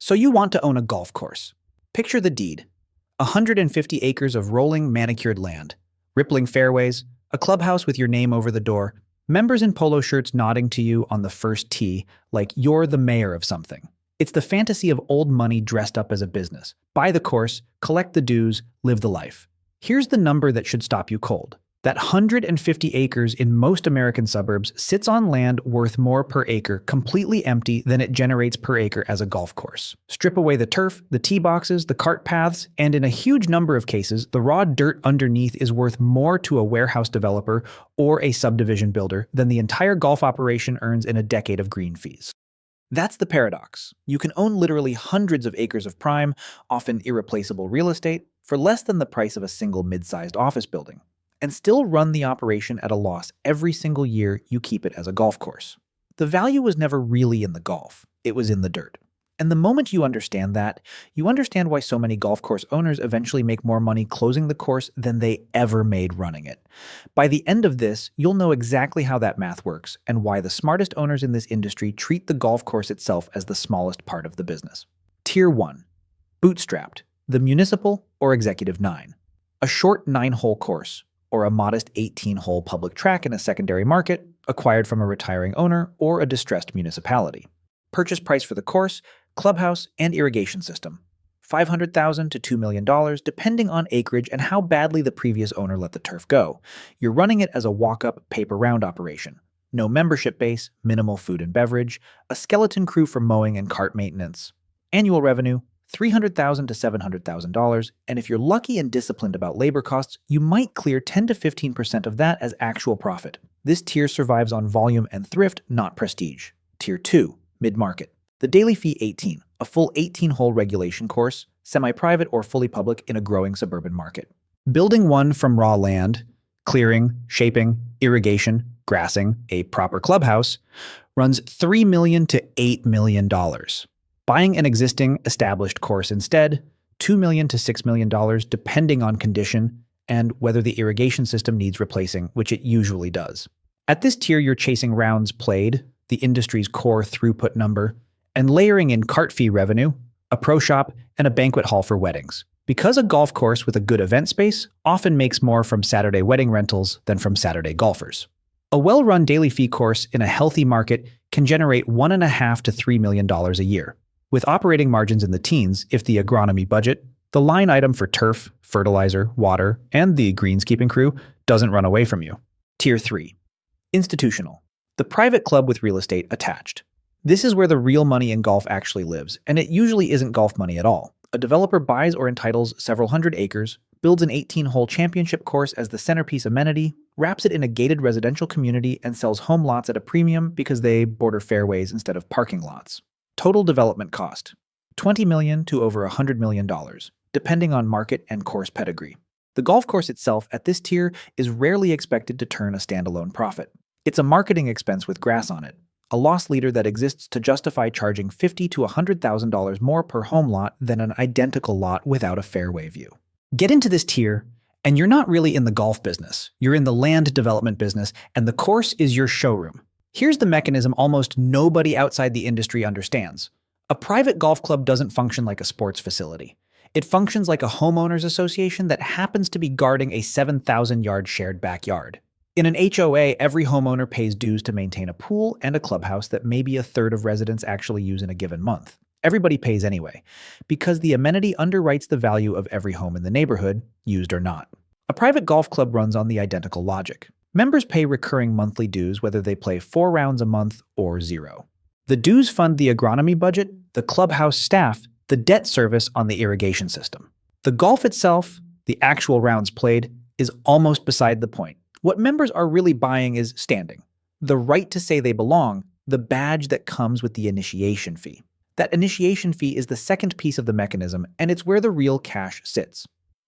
So you want to own a golf course. Picture the deed. 150 acres of rolling, manicured land, rippling fairways, a clubhouse with your name over the door, members in polo shirts nodding to you on the first tee like you're the mayor of something. It's the fantasy of old money dressed up as a business. Buy the course, collect the dues, live the life. Here's the number that should stop you cold. That 150 acres in most American suburbs sits on land worth more per acre completely empty than it generates per acre as a golf course. Strip away the turf, the tee boxes, the cart paths, and in a huge number of cases, the raw dirt underneath is worth more to a warehouse developer or a subdivision builder than the entire golf operation earns in a decade of green fees. That's the paradox. You can own literally hundreds of acres of prime, often irreplaceable real estate, for less than the price of a single mid-sized office building, and still run the operation at a loss every single year you keep it as a golf course. The value was never really in the golf, it was in the dirt. And the moment you understand that, you understand why so many golf course owners eventually make more money closing the course than they ever made running it. By the end of this, you'll know exactly how that math works and why the smartest owners in this industry treat the golf course itself as the smallest part of the business. Tier 1. Bootstrapped, the municipal or executive 9. A short 9-hole course, or a modest 18-hole public track in a secondary market, acquired from a retiring owner or a distressed municipality. Purchase price for the course, clubhouse, and irrigation system. $500,000 to $2 million, depending on acreage and how badly the previous owner let the turf go. You're running it as a walk-up, pay-per-round operation. No membership base, minimal food and beverage, a skeleton crew for mowing and cart maintenance. Annual revenue, $300,000 to $700,000, and if you're lucky and disciplined about labor costs, you might clear 10 to 15% of that as actual profit. This tier survives on volume and thrift, not prestige. Tier 2, mid-market. The daily fee 18, a full 18-hole regulation course, semi-private or fully public in a growing suburban market. Building one from raw land, clearing, shaping, irrigation, grassing, a proper clubhouse, runs $3 million to $8 million. Buying an existing, established course instead, $2 million to $6 million, depending on condition and whether the irrigation system needs replacing, which it usually does. At this tier, you're chasing rounds played, the industry's core throughput number, and layering in cart fee revenue, a pro shop, and a banquet hall for weddings. Because a golf course with a good event space often makes more from Saturday wedding rentals than from Saturday golfers. A well-run daily fee course in a healthy market can generate $1.5 to $3 million a year, with operating margins in the teens if the agronomy budget, the line item for turf, fertilizer, water, and the greenskeeping crew doesn't run away from you. Tier 3. Institutional. The private club with real estate attached. This is where the real money in golf actually lives, and it usually isn't golf money at all. A developer buys or entitles several hundred acres, builds an 18-hole championship course as the centerpiece amenity, wraps it in a gated residential community, and sells home lots at a premium because they border fairways instead of parking lots. Total development cost, $20 million to over $100 million, depending on market and course pedigree. The golf course itself at this tier is rarely expected to turn a standalone profit. It's a marketing expense with grass on it, a loss leader that exists to justify charging $50,000 to $100,000 more per home lot than an identical lot without a fairway view. Get into this tier, and you're not really in the golf business. You're in the land development business, and the course is your showroom. Here's the mechanism almost nobody outside the industry understands. A private golf club doesn't function like a sports facility. It functions like a homeowners association that happens to be guarding a 7,000-yard shared backyard. In an HOA, every homeowner pays dues to maintain a pool and a clubhouse that maybe a third of residents actually use in a given month. Everybody pays anyway, because the amenity underwrites the value of every home in the neighborhood, used or not. A private golf club runs on the identical logic. Members pay recurring monthly dues whether they play 4 rounds a month or 0. The dues fund the agronomy budget, the clubhouse staff, the debt service on the irrigation system. The golf itself, the actual rounds played, is almost beside the point. What members are really buying is standing, the right to say they belong, the badge that comes with the initiation fee. That initiation fee is the second piece of the mechanism, and it's where the real cash sits.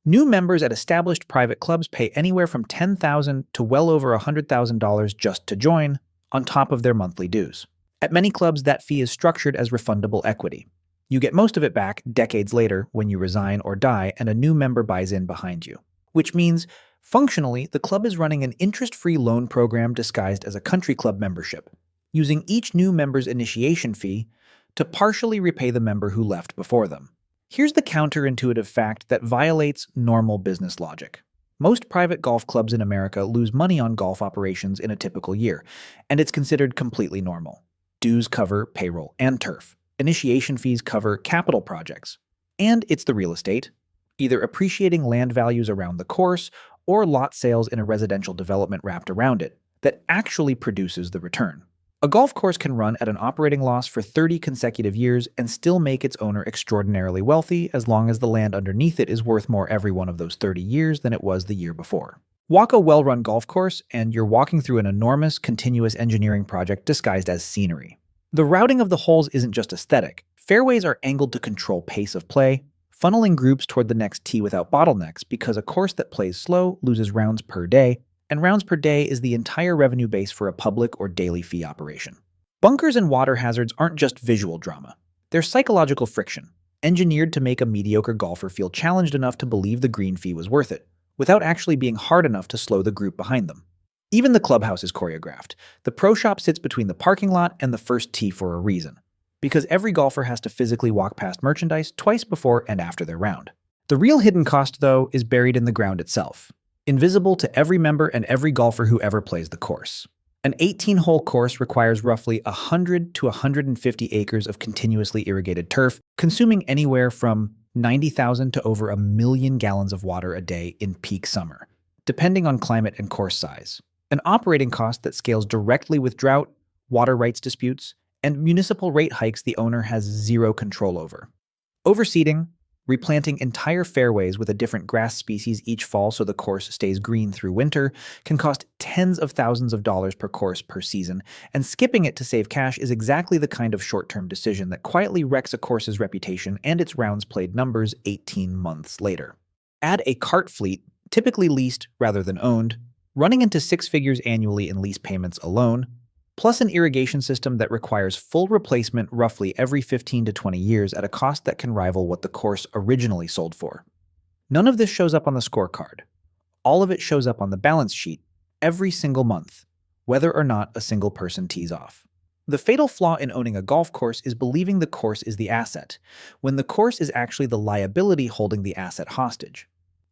New members at established private clubs pay anywhere from $10,000 to well over $100,000 just to join, on top of their monthly dues. At many clubs, that fee is structured as refundable equity. You get most of it back decades later when you resign or die and a new member buys in behind you. Which means, functionally, the club is running an interest-free loan program disguised as a country club membership, using each new member's initiation fee to partially repay the member who left before them. Here's the counterintuitive fact that violates normal business logic. Most private golf clubs in America lose money on golf operations in a typical year, and it's considered completely normal. Dues cover payroll and turf. Initiation fees cover capital projects. And it's the real estate, either appreciating land values around the course or lot sales in a residential development wrapped around it, that actually produces the return. A golf course can run at an operating loss for 30 consecutive years and still make its owner extraordinarily wealthy as long as the land underneath it is worth more every one of those 30 years than it was the year before. Walk a well-run golf course, and you're walking through an enormous, continuous engineering project disguised as scenery. The routing of the holes isn't just aesthetic. Fairways are angled to control pace of play, funneling groups toward the next tee without bottlenecks because a course that plays slow loses rounds per day, and rounds per day is the entire revenue base for a public or daily fee operation. Bunkers and water hazards aren't just visual drama. They're psychological friction, engineered to make a mediocre golfer feel challenged enough to believe the green fee was worth it, without actually being hard enough to slow the group behind them. Even the clubhouse is choreographed. The pro shop sits between the parking lot and the first tee for a reason, because every golfer has to physically walk past merchandise twice before and after their round. The real hidden cost, though, is buried in the ground itself, invisible to every member and every golfer who ever plays the course. An 18-hole course requires roughly 100 to 150 acres of continuously irrigated turf, consuming anywhere from 90,000 to over 1 million gallons of water a day in peak summer, depending on climate and course size. An operating cost that scales directly with drought, water rights disputes, and municipal rate hikes the owner has zero control over. Overseeding, replanting entire fairways with a different grass species each fall so the course stays green through winter, can cost tens of thousands of dollars per course per season, and skipping it to save cash is exactly the kind of short-term decision that quietly wrecks a course's reputation and its rounds played numbers 18 months later. Add a cart fleet, typically leased rather than owned, running into six figures annually in lease payments alone, plus an irrigation system that requires full replacement roughly every 15 to 20 years at a cost that can rival what the course originally sold for. None of this shows up on the scorecard. All of it shows up on the balance sheet every single month, whether or not a single person tees off. The fatal flaw in owning a golf course is believing the course is the asset, when the course is actually the liability holding the asset hostage.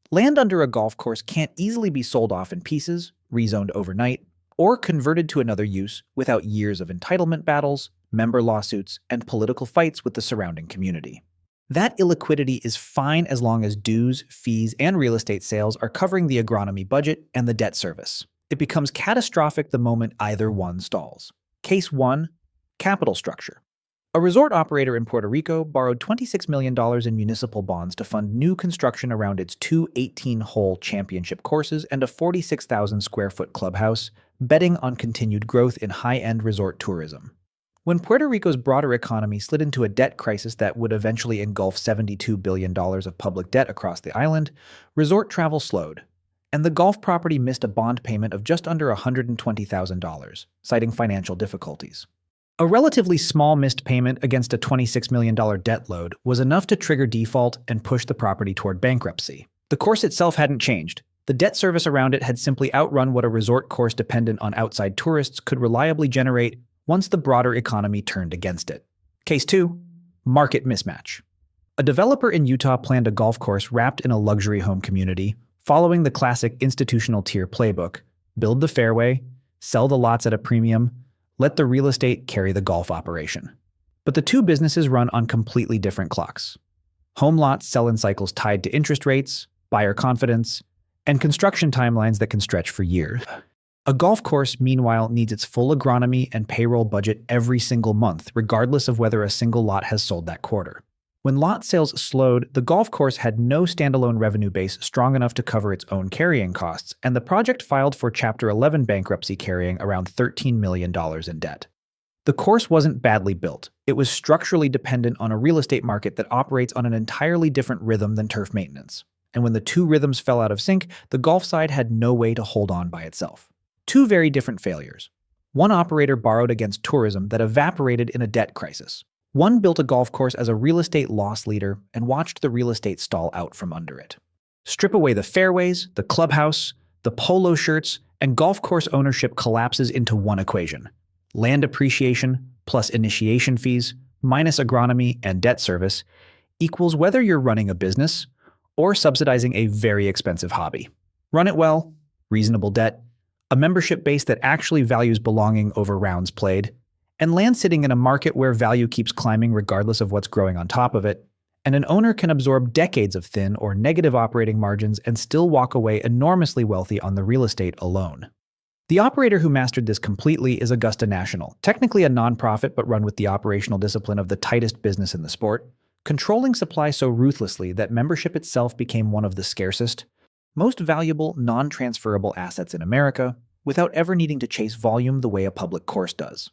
Land under a golf course can't easily be sold off in pieces, rezoned overnight, or converted to another use without years of entitlement battles, member lawsuits, and political fights with the surrounding community. That illiquidity is fine as long as dues, fees, and real estate sales are covering the agronomy budget and the debt service. It becomes catastrophic the moment either one stalls. Case 1. Capital structure. A resort operator in Puerto Rico borrowed $26 million in municipal bonds to fund new construction around its two 18-hole championship courses and a 46,000-square-foot clubhouse, betting on continued growth in high-end resort tourism. When Puerto Rico's broader economy slid into a debt crisis that would eventually engulf $72 billion of public debt across the island, resort travel slowed, and the golf property missed a bond payment of just under $120,000, citing financial difficulties. A relatively small missed payment against a $26 million debt load was enough to trigger default and push the property toward bankruptcy. The course itself hadn't changed. The debt service around it had simply outrun what a resort course dependent on outside tourists could reliably generate once the broader economy turned against it. Case 2. Market mismatch. A developer in Utah planned a golf course wrapped in a luxury home community, following the classic institutional tier playbook: build the fairway, sell the lots at a premium, let the real estate carry the golf operation. But the two businesses run on completely different clocks. Home lots sell in cycles tied to interest rates, buyer confidence, and construction timelines that can stretch for years. A golf course, meanwhile, needs its full agronomy and payroll budget every single month, regardless of whether a single lot has sold that quarter. When lot sales slowed, the golf course had no standalone revenue base strong enough to cover its own carrying costs, and the project filed for Chapter 11 bankruptcy, carrying around $13 million in debt. The course wasn't badly built. It was structurally dependent on a real estate market that operates on an entirely different rhythm than turf maintenance. And when the two rhythms fell out of sync, the golf side had no way to hold on by itself. Two very different failures. One operator borrowed against tourism that evaporated in a debt crisis. One built a golf course as a real estate loss leader and watched the real estate stall out from under it. Strip away the fairways, the clubhouse, the polo shirts, and golf course ownership collapses into one equation: land appreciation plus initiation fees minus agronomy and debt service equals whether you're running a business or subsidizing a very expensive hobby. Run it well, reasonable debt, a membership base that actually values belonging over rounds played, and land sitting in a market where value keeps climbing regardless of what's growing on top of it, and an owner can absorb decades of thin or negative operating margins and still walk away enormously wealthy on the real estate alone. The operator who mastered this completely is Augusta National, technically a nonprofit but run with the operational discipline of the tightest business in the sport, controlling supply so ruthlessly that membership itself became one of the scarcest, most valuable non-transferable assets in America without ever needing to chase volume the way a public course does.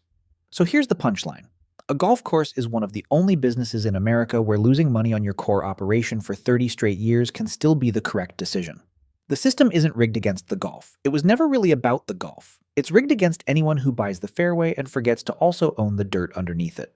So here's the punchline. A golf course is one of the only businesses in America where losing money on your core operation for 30 straight years can still be the correct decision. The system isn't rigged against the golf. It was never really about the golf. It's rigged against anyone who buys the fairway and forgets to also own the dirt underneath it.